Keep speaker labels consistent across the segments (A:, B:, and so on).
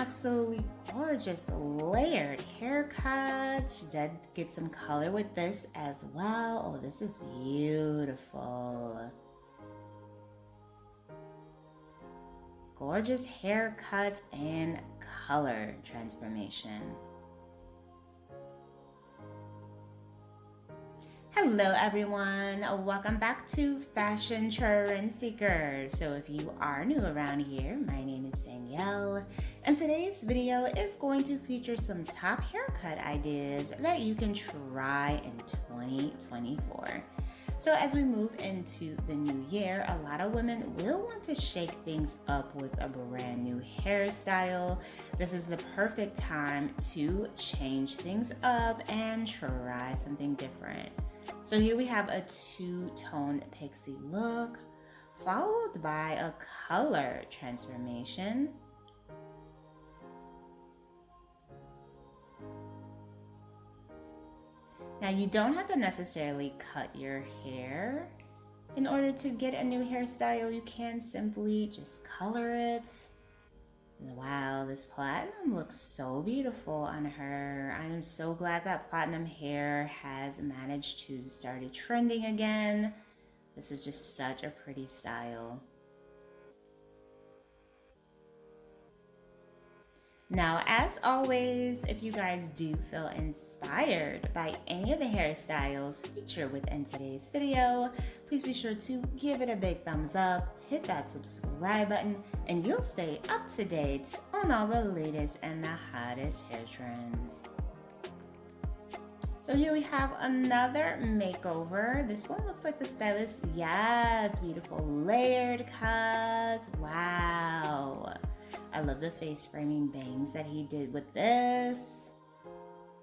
A: absolutely gorgeous layered haircut. She did get some color with this as well. Oh, this is beautiful. Gorgeous haircut and color transformation. Hello everyone, welcome back to Fashion Trend Seeker. So if you are new around here, my name is Danielle, and today's video is going to feature some top haircut ideas that you can try in 2024. So as we move into the new year, a lot of women will want to shake things up with a brand new hairstyle. This is the perfect time to change things up and try something different. So here we have a two-tone pixie look, followed by a color transformation. Now you don't have to necessarily cut your hair in order to get a new hairstyle. You can simply just color it. Wow, this platinum looks so beautiful on her. I am so glad that platinum hair has managed to start trending again. This is just such a pretty style. Now, as always, if you guys do feel inspired by any of the hairstyles featured within today's video, please be sure to give it a big thumbs up, hit that subscribe button, and you'll stay up to date on all the latest and the hottest hair trends. So here we have another makeover. This one looks like the stylist, yes, beautiful layered cut, wow. I love the face framing bangs that he did with this.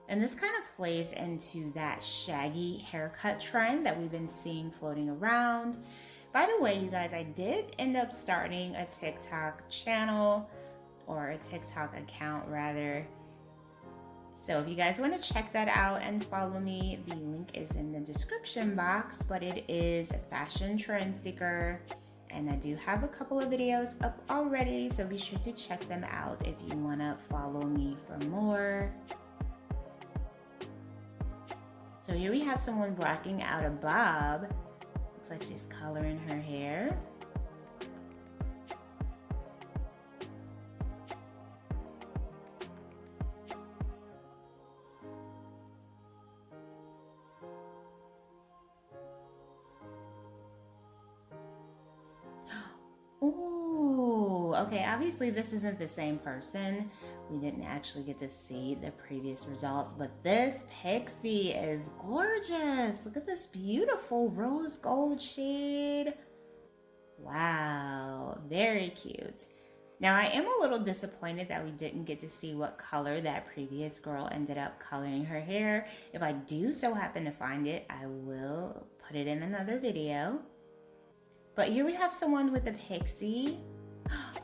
A: And this kind of plays into that shaggy haircut trend that we've been seeing floating around. By the way, you guys, I did end up starting a TikTok channel, or a TikTok account rather. So if you guys want to check that out and follow me, the link is in the description box, but it is Fashion Trend Seeker. And I do have a couple of videos up already, so be sure to check them out if you want to follow me for more. So here we have someone rocking out a bob. Looks like she's coloring her hair. Ooh, okay, obviously this isn't the same person. We didn't actually get to see the previous results, but this pixie is gorgeous. Look at this beautiful rose gold shade. Wow, very cute. Now I am a little disappointed that we didn't get to see what color that previous girl ended up coloring her hair. If I do so happen to find it, I will put it in another video. But here we have someone with a pixie.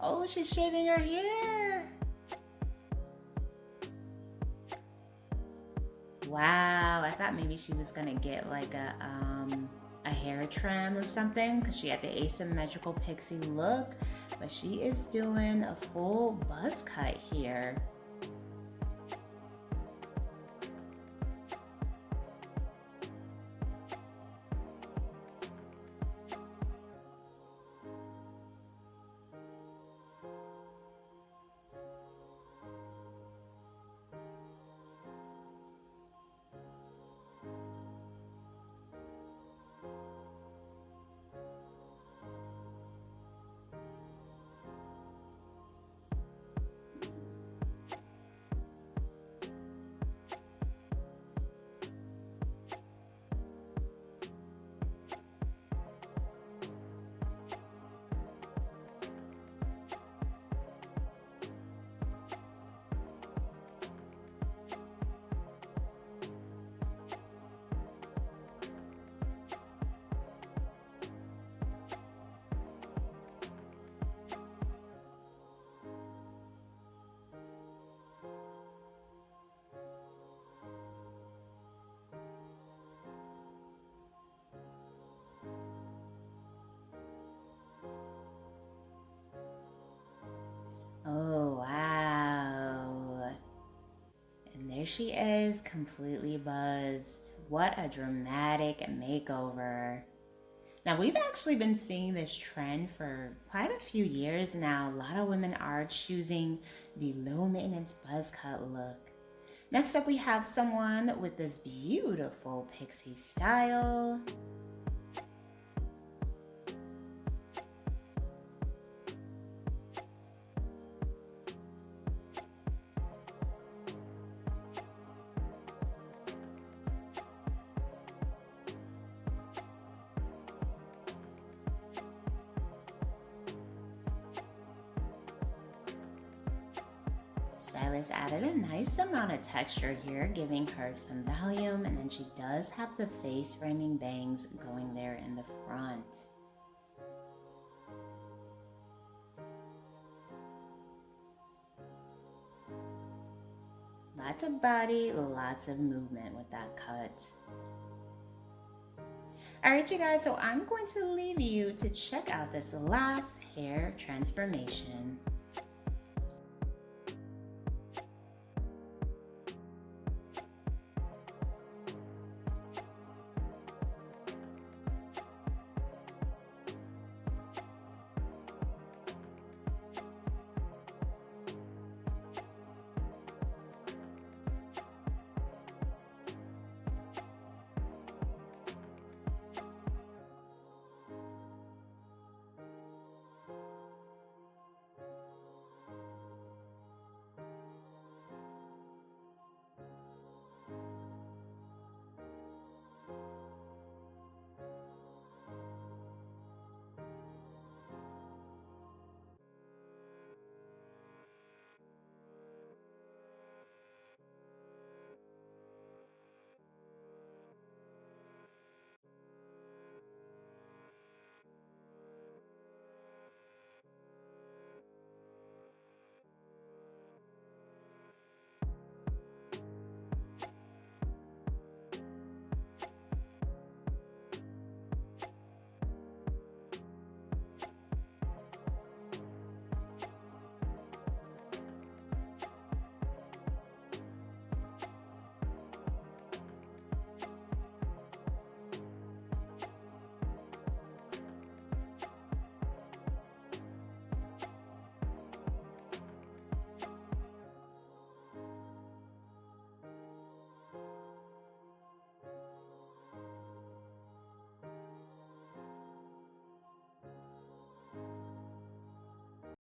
A: Oh, she's shaving her hair. Wow, I thought maybe she was gonna get like a hair trim or something because she had the asymmetrical pixie look, but she is doing a full buzz cut here. Here she is, completely buzzed. What a dramatic makeover. Now, we've actually been seeing this trend for quite a few years now. A lot of women are choosing the low maintenance buzz cut look. Next up, we have someone with this beautiful pixie style. Stylist added a nice amount of texture here, giving her some volume, and then she does have the face framing bangs going there in the front. Lots of body, lots of movement with that cut. All right, you guys, so I'm going to leave you to check out this last hair transformation.